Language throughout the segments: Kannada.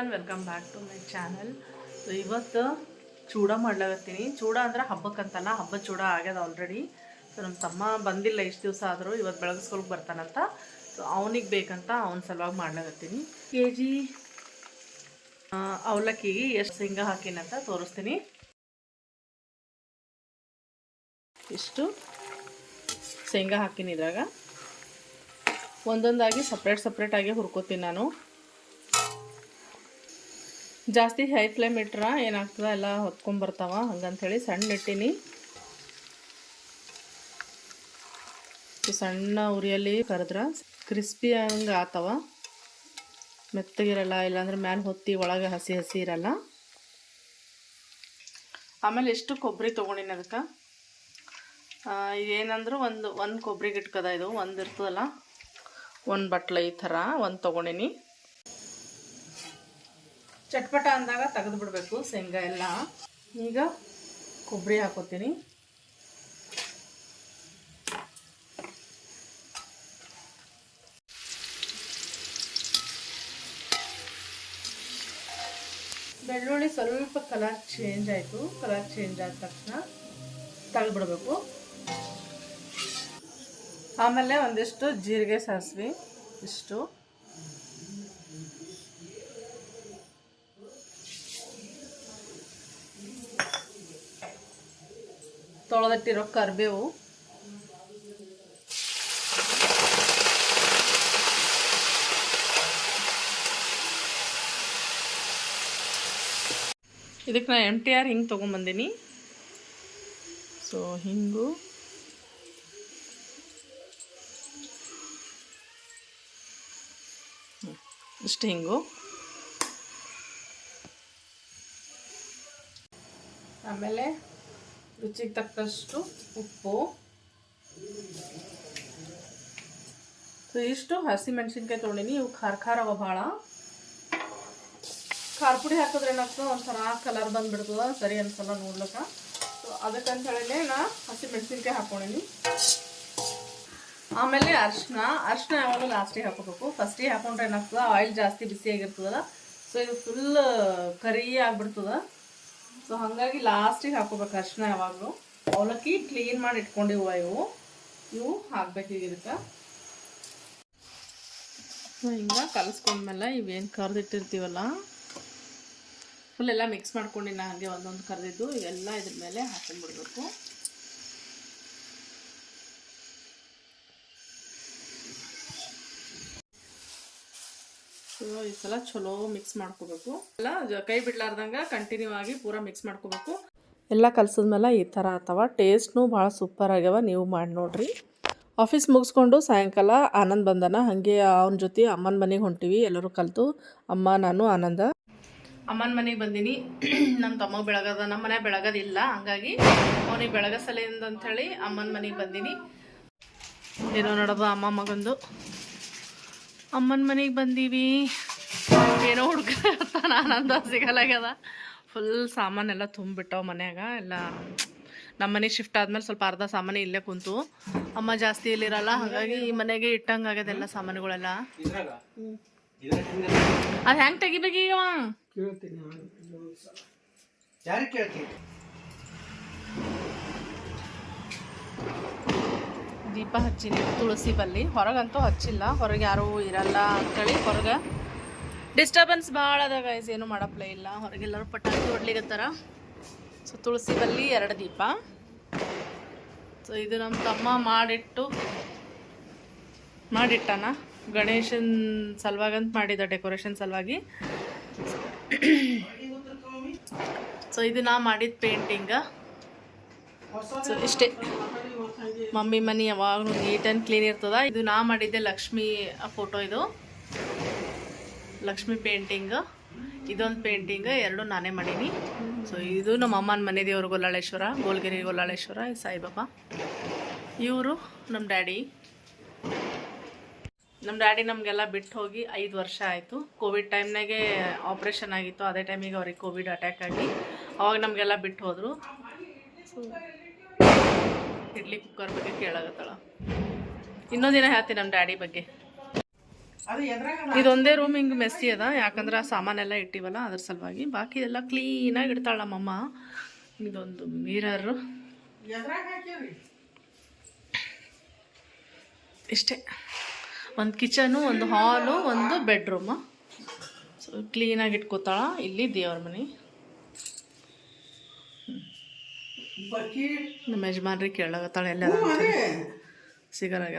Everyone welcome back to my channel. So ಇವತ್ತು ಚೂಡ ಮಾಡ್ಲಾಗತ್ತೀನಿ. ಚೂಡ ಅಂದ್ರೆ ಹಬ್ಬಕ್ಕಂತಲ್ಲ, ಹಬ್ಬದ ಚೂಡ ಆಗ್ಯದ ಆಲ್ರೆಡಿ. ಸೊ ನಮ್ಮ ತಮ್ಮ ಬಂದಿಲ್ಲ ಇಷ್ಟು ದಿವಸ ಆದರೂ, ಇವತ್ತು ಬೆಳಗಿಸ್ಕೊಳಕ್ಕೆ ಬರ್ತಾನಂತ. ಸೊ ಅವನಿಗೆ ಬೇಕಂತ ಅವನ ಸಲುವಾಗಿ ಮಾಡ್ಲಾಗತ್ತೀನಿ. kg ಅವಲಕ್ಕಿಗೆ ಎಷ್ಟು ಶೇಂಗಾ ಹಾಕಿನಂತ ತೋರಿಸ್ತೀನಿ. ಇಷ್ಟು ಶೇಂಗಾ ಹಾಕಿನಿ. ಇದ್ರಾಗ ಒಂದೊಂದಾಗಿ ಸಪ್ರೇಟಾಗಿ ಹುರ್ಕೋತೀನಿ ನಾನು. ಜಾಸ್ತಿ ಹೈ ಫ್ಲೇಮ್ ಇಟ್ರೆ ಏನಾಗ್ತದೆ ಎಲ್ಲ ಹೊತ್ಕೊಂಡ್ಬರ್ತಾವ, ಹಂಗಂಥೇಳಿ ಸಣ್ಣ ಇಟ್ಟೀನಿ. ಸಣ್ಣ ಉರಿಯಲ್ಲಿ ಕರೆದ್ರೆ ಕ್ರಿಸ್ಪಿ ಹಂಗೆ ಆತವ, ಮೆತ್ತಗಿರಲ್ಲ. ಇಲ್ಲಾಂದ್ರೆ ಮ್ಯಾಲೆ ಹೊತ್ತಿ ಒಳಗೆ ಹಸಿ ಹಸಿ ಇರಲ್ಲ. ಆಮೇಲೆ ಎಷ್ಟು ಕೊಬ್ಬರಿ ತೊಗೊಂಡಿನಿ ಅದಕ್ಕೆ. ಏನಂದ್ರೆ ಒಂದು ಕೊಬ್ಬರಿಗೆ ಇಟ್ಕದ, ಇದು ಒಂದು ಇರ್ತದಲ್ಲ, ಒಂದು ಬಟ್ಲ ಈ ಥರ ಒಂದು ತೊಗೊಂಡಿನಿ. ಚಟ್ಪಟ ಅಂದಾಗ ತೆಗೆದು ಬಿಡಬೇಕು ಶೇಂಗಾ ಎಲ್ಲ. ಈಗ ಕೊಬ್ಬರಿ ಹಾಕೋತೀನಿ. ಬೆಳ್ಳುಳ್ಳಿ ಸ್ವಲ್ಪ ಕಲರ್ ಚೇಂಜ್ ಆಯಿತು. ಕಲರ್ ಚೇಂಜ್ ಆದ ತಕ್ಷಣ ತೆಗೆದುಬಿಡಬೇಕು. ಆಮೇಲೆ ಒಂದಿಷ್ಟು ಜೀರಿಗೆ, ಸಾಸಿವೆ ಇಷ್ಟು, ತೊಳೆದಿಟ್ಟಿರೋ ಕರಿಬೇವು, ಇದಕ್ಕೆ ನಾನು MTR ಹಿಂಗೆ ತೊಗೊಂಬಂದೀನಿ. ಸೊ ಹಿಂಗು, ಇಷ್ಟು ಹಿಂಗು, ಆಮೇಲೆ ರುಚಿಗೆ ತಕ್ಕಷ್ಟು ಉಪ್ಪು. ಸೊ ಇಷ್ಟು ಹಸಿ ಮೆಣಸಿನ್ಕಾಯಿ ತೊಗೊಂಡಿನಿ. ಇವು ಖಾರ ಅವ ಭಾಳ. ಖಾರ ಪುಡಿ ಹಾಕಿದ್ರೆ ಏನಾಗ್ತದೆ, ಒಂಥರ ಕಲರ್ ಬಂದುಬಿಡ್ತದೆ, ಸರಿ ಅನ್ಸಲ್ಲ ನೋಡ್ಲಿಕ್ಕೆ. ಸೊ ಅದಕ್ಕಂತ ಹೇಳಿ ನಾ ಹಸಿ ಮೆಣಸಿನ್ಕಾಯಿ ಹಾಕ್ಕೊಂಡಿನಿ. ಆಮೇಲೆ ಅರಿಶಿನ ಯಾವಾಗಲೂ ಲಾಸ್ಟಿಗೆ ಹಾಕೋಬೇಕು. ಫಸ್ಟಿಗೆ ಹಾಕೊಂಡ್ರೆ ಏನಾಗ್ತದೆ, ಆಯಿಲ್ ಜಾಸ್ತಿ ಬಿಸಿಯಾಗಿರ್ತದಲ್ಲ, ಸೊ ಇದು ಫುಲ್ ಕರಿ ಆಗಿಬಿಡ್ತದೆ. ಸೊ ಹಾಗಾಗಿ ಲಾಸ್ಟಿಗೆ ಹಾಕೋಬೇಕು ಅರಿಶಿನ ಯಾವಾಗಲೂ. ಅವಲಕ್ಕಿ ಕ್ಲೀನ್ ಮಾಡಿ ಇಟ್ಕೊಂಡಿವ ಇವು ಹಾಕ್ಬೇಕು ಈಗ ಇದಕ್ಕೆ. ಸೊ ಹಿಂಗೆ ಕಲಿಸ್ಕೊಂಡ್ಮೇಲೆ ಇವೇನು ಕರೆದಿಟ್ಟಿರ್ತೀವಲ್ಲ ಫುಲ್ ಎಲ್ಲ ಮಿಕ್ಸ್ ಮಾಡ್ಕೊಂಡು ನಾ ಹಾಗೆ ಒಂದೊಂದು ಕರೆದಿದ್ದು ಇವೆಲ್ಲ ಇದ್ರ ಮೇಲೆ ಹಾಕೊಂಡ್ಬಿಡ್ಬೇಕು. ಸೊ ಈ ಸಲ ಚಲೋ ಮಿಕ್ಸ್ ಮಾಡ್ಕೋಬೇಕು. ಎಲ್ಲ ಕೈ ಬಿಡ್ಲಾರ್ದಂಗೆ ಕಂಟಿನ್ಯೂ ಆಗಿ ಪೂರಾ ಮಿಕ್ಸ್ ಮಾಡ್ಕೋಬೇಕು. ಎಲ್ಲ ಕಲಸಿದ್ಮೇಲೆ ಈ ಥರ ಆತವ. ಟೇಸ್ಟ್ನೂ ಭಾಳ ಸೂಪರ್ ಆಗ್ಯಾವ. ನೀವು ಮಾಡಿ ನೋಡ್ರಿ. ಆಫೀಸ್ ಮುಗಿಸ್ಕೊಂಡು ಸಾಯಂಕಾಲ ಆನಂದ್ ಬಂದನ. ಹಾಗೆ ಅವನ ಜೊತೆ ಅಮ್ಮನ ಮನೆಗೆ ಹೊಂಟಿವಿ ಎಲ್ಲರೂ ಕಲಿತು. ಅಮ್ಮ, ನಾನು, ಆನಂದ ಅಮ್ಮನ ಮನೆಗೆ ಬಂದೀನಿ. ನಮ್ಮ ತಮ್ಮ ಬೆಳಗದ, ನಮ್ಮ ಮನೆ ಬೆಳಗದಿಲ್ಲ, ಹಂಗಾಗಿ ಅವನಿಗೆ ಬೆಳಗಸಲೆಯಿಂದ ಅಂಥೇಳಿ ಅಮ್ಮನ ಮನೆಗೆ ಬಂದೀನಿ. ಏನೋ ನೋಡೋದು ಅಮ್ಮ ಮಗಂದು. ಅಮ್ಮನ ಮನೆಗೆ ಬಂದೀವಿ. ಏನೋ ಹುಡುಗ ಇರ್ತಾನೆ, ಆನಂದ ಸಿಗಲಾಗ್ಯದ. ಫುಲ್ ಸಾಮಾನೆಲ್ಲ ತುಂಬಿಟ್ಟವು ಮನ್ಯಾಗ ಎಲ್ಲ. ನಮ್ಮ ಮನೆಗೆ ಶಿಫ್ಟ್ ಆದ್ಮೇಲೆ ಸ್ವಲ್ಪ ಅರ್ಧ ಸಾಮಾನು ಇಲ್ಲೇ ಕುಂತು. ಅಮ್ಮ ಜಾಸ್ತಿ ಇಲ್ಲಿರಲ್ಲ, ಹಾಗಾಗಿ ಈ ಮನೆಗೆ ಇಟ್ಟಂಗೆ ಆಗ್ಯದೆಲ್ಲ ಸಾಮಾನುಗಳೆಲ್ಲ. ಅದು ಹೆಂಗೆ ತೆಗಿಬೇಕು ಈಗ? ದೀಪ ಹಚ್ಚಿನಿ ತುಳಸಿ ಬಲ್ಲಿ. ಹೊರಗಂತೂ ಹಚ್ಚಿಲ್ಲ, ಹೊರಗೆ ಯಾರೂ ಇರಲ್ಲ ಅಂತೇಳಿ. ಹೊರಗೆ ಡಿಸ್ಟರ್ಬೆನ್ಸ್ ಭಾಳ ಅದ ಗೈಸ್, ಏನೂ ಮಾಡಪ್ಲೇ ಇಲ್ಲ. ಹೊರಗೆಲ್ಲರೂ ಪಟಾಕಿ ಹೊಡ್ಲಿಗತ್ತಾರ. ಸೊ ತುಳಸಿ ಬಲ್ಲಿ 2 ದೀಪ. ಸೊ ಇದು ನಮ್ಮ ತಮ್ಮ ಮಾಡಿಟ್ಟಾನ ಗಣೇಶನ ಸಲುವಾಗಂತ ಮಾಡಿದ, ಡೆಕೋರೇಷನ್ ಸಲುವಾಗಿ. ಸೊ ಇದು ನಾ ಮಾಡಿದ ಪೇಂಟಿಂಗ. ಸೊ ಇಷ್ಟೇ. ಮಮ್ಮಿ ಮನೆ ಯಾವಾಗಲೂ ನೀಟ್ ಆ್ಯಂಡ್ ಕ್ಲೀನ್ ಇರ್ತದ. ಇದು ನಾ ಮಾಡಿದ್ದೆ ಲಕ್ಷ್ಮಿ ಫೋಟೋ. ಇದು ಲಕ್ಷ್ಮಿ ಪೇಂಟಿಂಗ್, ಇದೊಂದು ಪೇಂಟಿಂಗ್, 2 ನಾನೇ ಮಾಡೀನಿ. ಸೊ ಇದು ನಮ್ಮ ಅಮ್ಮನ ಮನೆ ದೇವರು ಗೊಲ್ಲಾಳೇಶ್ವರ, ಗೋಲ್ಗಿರಿ ಗೊಲ್ಲಾಳೇಶ್ವರ, ಸಾಯಿಬಾಬಾ. ಇವರು ನಮ್ಮ ಡ್ಯಾಡಿ ನಮಗೆಲ್ಲ ಬಿಟ್ಟು ಹೋಗಿ 5 ವರ್ಷ ಆಯಿತು. ಕೋವಿಡ್ ಟೈಮ್ನಾಗೆ ಆಪ್ರೇಷನ್ ಆಗಿತ್ತು. ಅದೇ ಟೈಮಿಗೆ ಅವ್ರಿಗೆ ಕೋವಿಡ್ ಅಟ್ಯಾಕ್ ಆಗಿ ಅವಾಗ ನಮಗೆಲ್ಲ ಬಿಟ್ಟು ಹೋದರು. ಸೊ ಇಡ್ಲಿ ಕುಕ್ಕರ್ ಬಗ್ಗೆ ಕೇಳಾಗತ್ತಳ. ಇನ್ನೊಂದಿನ ಹೇಳ್ತೀನಿ ನಮ್ಮ ಡ್ಯಾಡಿ ಬಗ್ಗೆ. ಇದೊಂದೇ ರೂಮ್ ಹಿಂಗೆ ಮೆಸ್ಸಿ ಅದ, ಯಾಕಂದ್ರೆ ಆ ಸಾಮಾನೆಲ್ಲ ಇಟ್ಟಿವಲ್ಲ ಅದ್ರ ಸಲುವಾಗಿ. ಬಾಕಿ ಎಲ್ಲ ಕ್ಲೀನಾಗಿ ಇಡ್ತಾಳೆ ನಮ್ಮಮ್ಮ. ಇದೊಂದು ಮಿರರ್ ಇಷ್ಟೇ. ಒಂದು ಕಿಚನು, ಒಂದು ಹಾಲು, ಒಂದು ಬೆಡ್ರೂಮು. ಸೊ ಕ್ಲೀನಾಗಿ ಇಟ್ಕೋತಾಳ. ಇಲ್ಲಿ ದೇವ್ರ ಮನೆ. ನಮ್ಮ ಯಜಮಾನ್ರಿ ಕೇಳಾಗತ್ತಾಳೆ ಎಲ್ಲ ಸಿಗರಾಗ.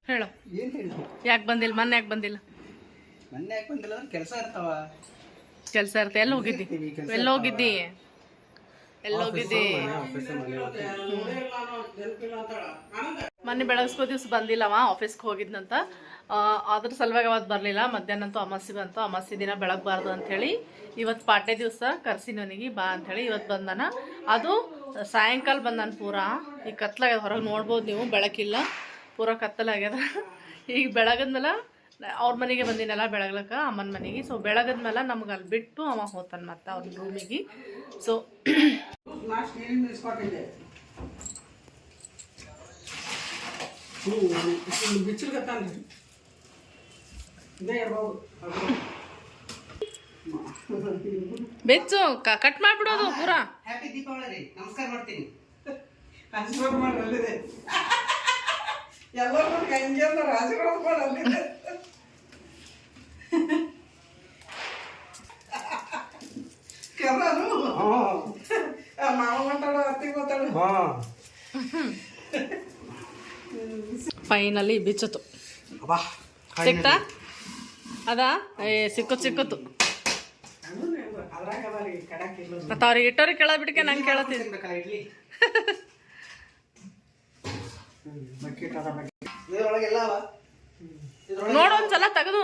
ಹೇಳು, ಯಾಕೆ ಬಂದಿಲ್ಲ? ಮೊನ್ನೆ ಯಾಕೆ ಬಂದಿಲ್ಲ? ಕೆಲಸ ಇರ್ತಾವ. ಕೆಲಸ ಇರುತ್ತೆ. ಎಲ್ಲಿ ಹೋಗಿದ್ದಿ? ಎಲ್ಲೋಗಿದ್ದಿ? ಮೊನ್ನೆ ಬೆಳಗ್ಸ್ಕೋ ದಿವ್ಸ ಬಂದಿಲ್ಲವ, ಆಫೀಸ್ಗೆ ಹೋಗಿದ್ನಂತ. ಅದ್ರ ಸಲುವಾಗಿ ಅವತ್ತು ಬರಲಿಲ್ಲ. ಮಧ್ಯಾಹ್ನ ಅಂತೂ ಅಮಾಸೆ ಬಂತು. ಅಮಾಸೆ ದಿನ ಬೆಳಗ್ಬಾರ್ದು ಅಂಥೇಳಿ ಇವತ್ತು ಪಾಡ್ಯ ದಿವಸ ಕರ್ಸಿ ನನಗೆ ಬಾ ಅಂಥೇಳಿ ಇವತ್ತು ಬಂದಾನ. ಅದು ಸಾಯಂಕಾಲ ಬಂದಾನ ಪೂರಾ. ಈಗ ಕತ್ಲಾಗ್ಯದ, ಹೊರಗೆ ನೋಡ್ಬೋದು ನೀವು, ಬೆಳಕಿಲ್ಲ, ಪೂರಾ ಕತ್ತಲಾಗ್ಯದ. ಈಗ ಬೆಳಗದ್ಮೇಲೆ ಅವ್ರ ಮನೆಗೆ ಬಂದಿನಲ್ಲ ಬೆಳಗ್ಲಕ್ಕ, ಅಮ್ಮನ ಮನೆಗೆ. ಸೊ ಬೆಳಗದ್ಮೇಲೆ ನಮ್ಗೆ ಅಲ್ಲಿ ಬಿಟ್ಟು ಅವ ಹೋತಾನೆ ಮತ್ತೆ ಅವ್ರ ರೂಮಿಗೆ. ಸೊ ಬೆಚ್ಚು ಕಟ್ ಮಾಡ್ಬಿಡೋದು ಪೂರಾ. ಹ್ಯಾಪಿ ದೀಪಾವಳಿ. ನಮಸ್ಕಾರ ಮಾಡ್ತೀನಿ. ಫೈನಲಿ ಬಿಚ್ಚತು. ಸಿಕ್ತಾ? ಅದಾ ಸಿಕ್ಕತ್ತು. ಮತ್ತೆ ಅವ್ರಿಗೆ ಇಟ್ಟವ್ರಿಗೆ ಕೇಳೋದ್ ಬಿಡ್ಕೆ ನಂಗೆ ಕೇಳತ್ತೀನಿ. ನೋಡೊಂದ್ಸಲ ತೆಗೆದು.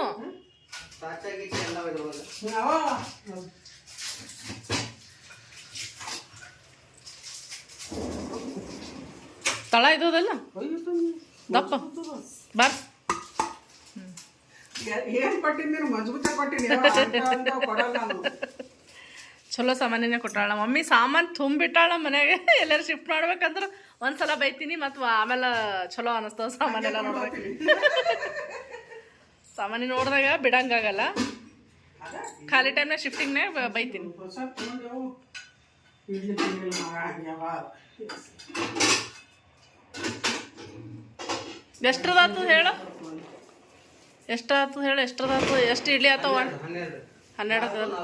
ತಳ ಇದ್ದಲ್ಲ ದಪ್ಪ ಬಾರ್. ಚಲೋ ಸಾಮಾನ್ಯನೇ ಕೊಟ್ಟಾಳ ನಮ್ಮ ಮಮ್ಮಿ. ಸಾಮಾನು ತುಂಬಿಟ್ಟಾಳ ಮನ್ಯಾಗ. ಎಲ್ಲರೂ ಶಿಫ್ಟ್ ಮಾಡ್ಬೇಕಂದ್ರೆ ಒಂದ್ಸಲ ಬೈತೀನಿ, ಮತ್ತು ಆಮೇಲೆ ಚಲೋ ಅನಿಸ್ತವ ಸಾಮಾನೆಲ್ಲ ನೋಡ್ಬೇಕು. ಸಾಮಾನ್ಯ ನೋಡಿದಾಗ ಬಿಡಂಗಾಗಲ್ಲ. ಖಾಲಿ ಟೈಮ್ನಾಗ ಶಿಫ್ಟಿಂಗ್ನಾಗ ಬೈತೀನಿ. ಎಷ್ಟ್ರದಾತು ಹೇಳು, ಎಷ್ಟಾತು ಹೇಳು, ಎಷ್ಟ್ರದಾತು? ಎಷ್ಟು ಇಡ್ಲಿ ಆತವ? 12 ಆತದಲ್ಲ.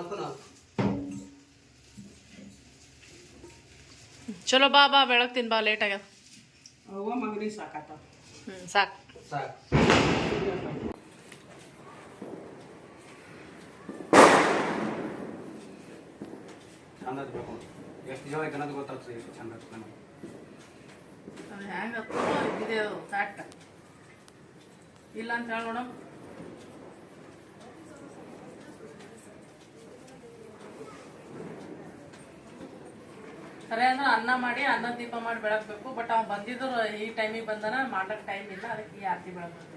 ಚಲೋ ಬಾ ಬಾ, ಬೆಳಗ್ತೀನಿ ಬಾ, ಲೇಟ್ ಆಗ್ಯದ. ಸಾಕು. ಹೆಂಗೆ ಇದ್ದಿದೆ ಅದು ಫ್ಯಾಕ್ಟ್ ಇಲ್ಲ ಅಂತ ಹೇಳಿ ನೋಡಮ್. ಖರೆ ಅಂದ್ರೆ ಅನ್ನ ಮಾಡಿ ಅನ್ನ ದೀಪ ಮಾಡಿ ಬೆಳಗ್ಬೇಕು. ಬಟ್ ಅವ್ ಬಂದಿದ್ರು ಈ ಟೈಮಿಗೆ ಬಂದನ, ಮಾಡ್ಲಿಕ್ಕೆ ಟೈಮ್ ಇಲ್ಲ, ಅದಕ್ಕೆ ಈ ಆರತಿ ಬೆಳಗ್ಬೇಕು.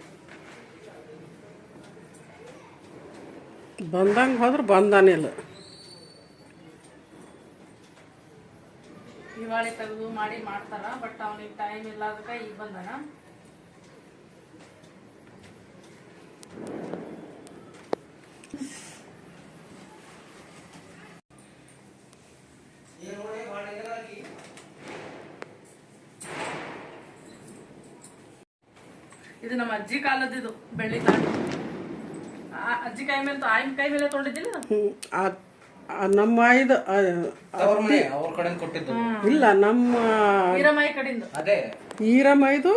ಬಂದಂಗೆ ಹೋದ್ರೆ ಬಂದಾನಿಲ್ಲ. ದಿವಾಳಿ ತೆಗೆದು ಮಾಡಿ ಮಾಡ್ತಾರ, ಬಟ್ ಅವನಿಗೆ ಟೈಮ್ ಇಲ್ಲ, ಅದಕ್ಕೆ ಈಗ ಬಂದನ. ಇದು ನಮ್ಮ ಅಜ್ಜಿ ಕಾಲದಿದು ಬೆಳ್ಳಿ ತಾಟ. ಅಜ್ಜಿ ಕೈ ಮೇಲೆ ಆಯ್ನ ಕೈ ಮೇಲೆ ತೊಗೊಂಡಿದ್ದಿಲ್ಲ. ನಮ್ಮ ಐದು ಇಲ್ಲ, ನಮ್ಮ ಈರಮಾಯಿ ಕಡೆಯಿಂದ. ಅದೇ ಈರಮೈದು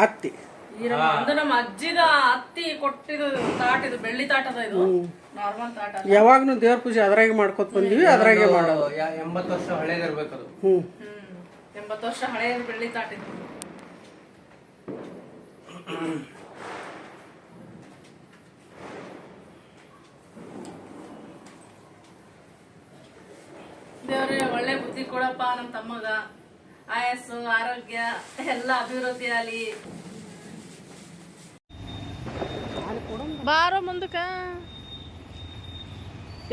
ಅತ್ತಿ. ಅಂದ್ರೆ ನಮ್ಮ ಅಜ್ಜಿದ ಅತ್ತಿ ಕೊಟ್ಟಿದ್ದು ತಾಟ, ಇದು ಬೆಳ್ಳಿ ತಾಟದ. ಇದು ನಾರ್ಮಲ್ ತಾಟ. ಯಾವಾಗ್ನು ದೇವ್ರ ಪೂಜೆ ಅದ್ರಾಗೆ ಮಾಡ್ಕೊತ ಬಂದಿವಿ, ಅದ್ರಾಗೆ ಮಾಡೋದು. 80 ವರ್ಷ ಹಳೇದಿರ್ಬೇಕದು. 80 ವರ್ಷ ಹಳೆಯ ಬೆಳ್ಳಿ ತಾಟ ಇದು. ದೇವ್ರೆ ಒಳ್ಳೆ ಬುದ್ಧಿ ಕೊಡಪ್ಪ ನಮ್ಮ ತಮ್ಮಗ. ಆಯಸ್ಸು, ಆರೋಗ್ಯ ಎಲ್ಲ ಅಭಿವೃದ್ಧಿ ಆಗಲಿ. ಬಾರೋ ಮುಂದಕ್ಕ.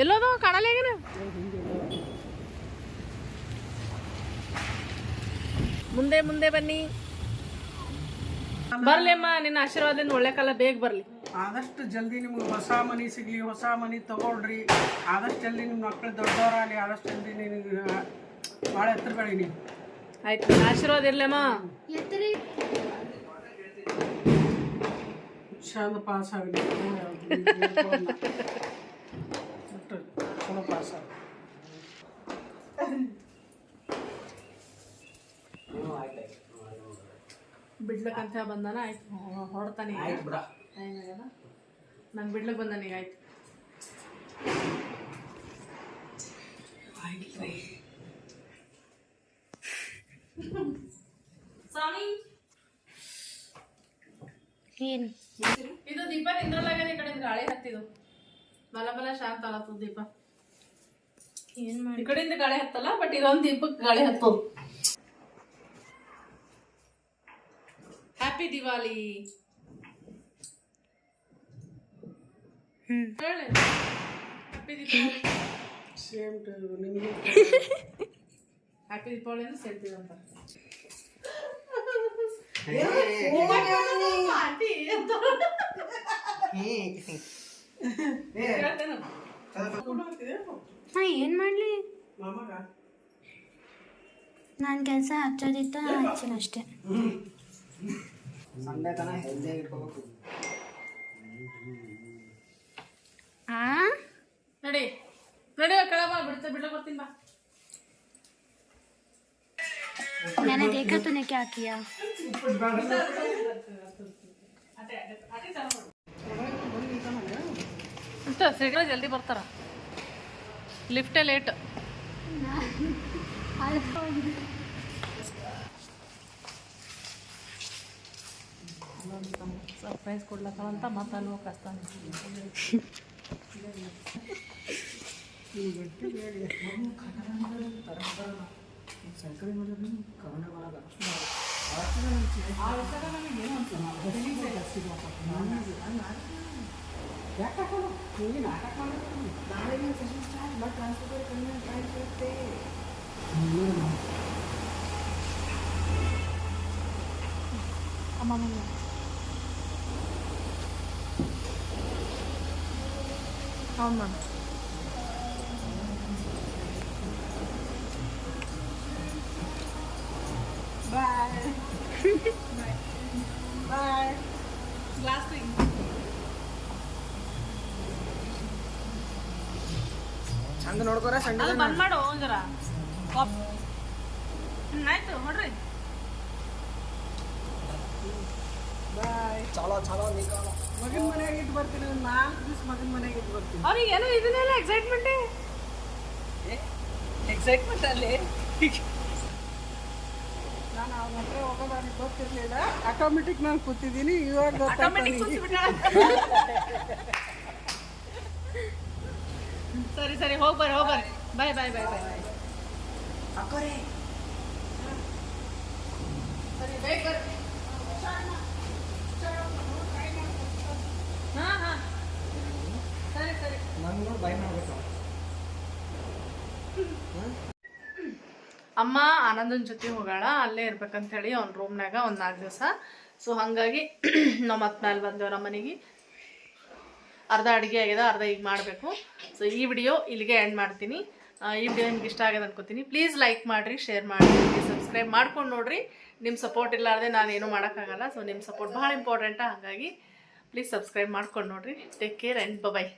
ಎಲ್ಲೋದು ಕಾಣಲೇಗೇನ? ಮುಂದೆ ಮುಂದೆ ಬನ್ನಿ. ಬರ್ಲಿ ಅಮ್ಮ, ನಿನ್ನ ಆಶೀರ್ವಾದದಿಂದ ಒಳ್ಳೆ ಕಾಲ ಬೇಗ ಬರ್ಲಿ. ಆದಷ್ಟು ಜಲ್ದಿ ನಿಮ್ಗೆ ಹೊಸ ಮನೆ ಸಿಗಲಿ, ಹೊಸ ಮನೆ ತಗೊಳ್ರಿ. ಆದಷ್ಟು ಜಲ್ದಿ ನಿಮ್ಮ ಮಕ್ಕಳು ದೊಡ್ಡವರಾಗಲಿ. ಆದಷ್ಟು ಜಲ್ದಿ ನಿನಗೆ ಭಾಳ ಎತ್ತರ ಬೆಳಿ ನೀವು. ಆಯ್ತು, ಆಶೀರ್ವಾದ ಇರ್ಲಮ್ಮ. ಚಂದ ಪಾಸ್ ಆಗಲಿ, ಚಲೋ ಪಾಸ್ ಆಗಲಿ. ಬಿಡ್ಲಕ್ಕಂತ ಬಂದಾನ. ಆಯ್ತು, ಹೊಡ್ತಾನೆ ನಂಗೆ ಬಿಡ್ಲಕ್ಕೆ ಬಂದಾನ ಈಗ. ಆಯ್ತು, ಸ್ವಾಮಿ ಏನು ಇದು ದೀಪ ನಿಂದ್ರಲಾಗದೆ. ಈ ಕಡೆಯಿಂದ ಗಾಳಿ ಹತ್ತಿದು ಮಲ ಮಲ ಶಾಂತ ಅಲತ್ತದ ದೀಪ. ಏನು ಮಾಡಿ ಈ ಕಡೆಯಿಂದ ಗಾಳಿ ಹತ್ತಲ್ಲ, ಬಟ್ ಇದೊಂದು ದೀಪಕ್ಕೆ ಗಾಳಿ ಹತ್ತೋದು. ಹ್ಯಾಪಿ ದಿವಾಲಿ. ಹೇಳಿ ಹ್ಯಾಪಿ ದೀಪಾವಳಿ. ಸೇಮ್ ನಿಮಗೆ ಹ್ಯಾಪಿ ದೀಪಾವಳಿ ಅಂದ್ರೆ ಸೇರ್ತೀವಂತ. ಹಾಂ ಏನು ಮಾಡಲಿ, ಮಾಮಗ ನಾನು ಕೆಲಸ ಹಚ್ಚೋದಿತ್ತು, ನಾನು ಹಚ್ಚಿನ ಅಷ್ಟೇ. ಸಂಡೆ ತನ ಹೆಲ್ದಿಯಾಗಿ ಇಟ್ಕೋಬೇಕು. ನಡಿ ನಡಿ ಕೆಳಗ ಬಿಡ್ಲಕ್ ಬರ್ತೀನಿ ಬಾ. मैंने देखा तूने क्या किया. ಶೀಘ್ರ ಜಲ್ದಿ ಬರ್ತಾರ, ಲಿಫ್ಟೇ ಲೇಟ್. ಸರ್ಪ್ರೈಸ್ ಕೊಡ್ಲಕ್ಕಂತ ಮತ್ತೆ ಅಲ್ವ ಕಷ್ಟ. అవును మ్యామ్. Bye bye. గ్లాస్ ಚಂದ ನೋಡ್ಕೋರ ಸಂಡೆ ಅದು ಬಂದ್ ಮಾಡು ಜರ. ಆಯ್ತು ನೋಡ್ರಿ. ಬಾಯ್. ಚಲೋ ಚಲೋ ನಿಕಾಲ ಮಗನ ಮನೆಯಾಗ ಇಟ್ಟು ಬರ್ತೀನಿ, 4 ದಿವಸ ಮಗನ ಮನೆಯಾಗ ಇಟ್ಟು ಬರ್ತೀನಿ. ಅವ್ರಿಗೆ ಏನೋ ಇದನ್ನೆಲ್ಲ ಎಕ್ಸೈಟ್ಮೆಂಟೇ. ಎಕ್ಸೈಟ್ಮೆಂಟ್ ಅಲ್ಲಿ ನಾನು ಅವ್ರ ಹತ್ರ ಹೋಗೋದಾಗಿ ಗೊತ್ತಿರಲಿಲ್ಲ. ಆಟೋಮೆಟಿಕ್ ನಾನು ಕೂತಿದ್ದೀನಿ, ಇವಾಗ ಆಟೋಮೆಟಿಕ್ ಗೊತ್ತಾಗ್ತದೆ. ಸರಿ ಸರಿ, ಹೋಗ್ಬರ್ರಿ ಹೋಗ್ಬರ್ರಿ. ಬಾಯ್ ಬಾಯ್ ಬಾಯ್ ಬಾಯ್ ಬಾಯ್. ಅಕ್ಕರೆ ಸರಿ ಬೇಗ ಬರ್ರಿ. ಹಾಂ ಹಾಂ ಸರಿ ಸರಿ. ನಾನು ಬೈ ಮಾಡ್ಬೇಕು. ಅಮ್ಮ ಆನಂದನ ಜೊತೆ ಹೋಗೋಣ, ಅಲ್ಲೇ ಇರ್ಬೇಕಂತೇಳಿ ಅವ್ನ ರೂಮ್ನಾಗ ಒಂದು 4 ದಿವಸ. ಸೊ ಹಾಗಾಗಿ ನಾವು ಮತ್ತೆ ಮೇಲೆ ಬಂದೇವು ನಮ್ಮ ಮನೆಗೆ. ಅರ್ಧ ಅಡುಗೆ ಆಗ್ಯದ, ಅರ್ಧ ಈಗ ಮಾಡಬೇಕು. ಸೊ ಈ ವಿಡಿಯೋ ಇಲ್ಲಿಗೆ ಎಂಡ್ ಮಾಡ್ತೀನಿ. ಈ ವಿಡಿಯೋ ನಿಮ್ಗೆ ಇಷ್ಟ ಆಗ್ಯದ ಅನ್ಕೋತೀನಿ. ಪ್ಲೀಸ್ ಲೈಕ್ ಮಾಡಿರಿ, ಶೇರ್ ಮಾಡಿರಿ, ಸಬ್ಸ್ಕ್ರೈಬ್ ಮಾಡ್ಕೊಂಡು ನೋಡಿರಿ. ನಿಮ್ಮ ಸಪೋರ್ಟ್ ಇಲ್ಲಾರ್ದೆ ನಾನೇನು ಮಾಡೋಕ್ಕಾಗಲ್ಲ. ಸೊ ನಿಮ್ಮ ಸಪೋರ್ಟ್ ಭಾಳ ಇಂಪಾರ್ಟೆಂಟ. ಹಾಗಾಗಿ ಪ್ಲೀಸ್ ಸಬ್ಸ್ಕ್ರೈಬ್ ಮಾಡ್ಕೊಂಡು ನೋಡಿರಿ. Take care and bye.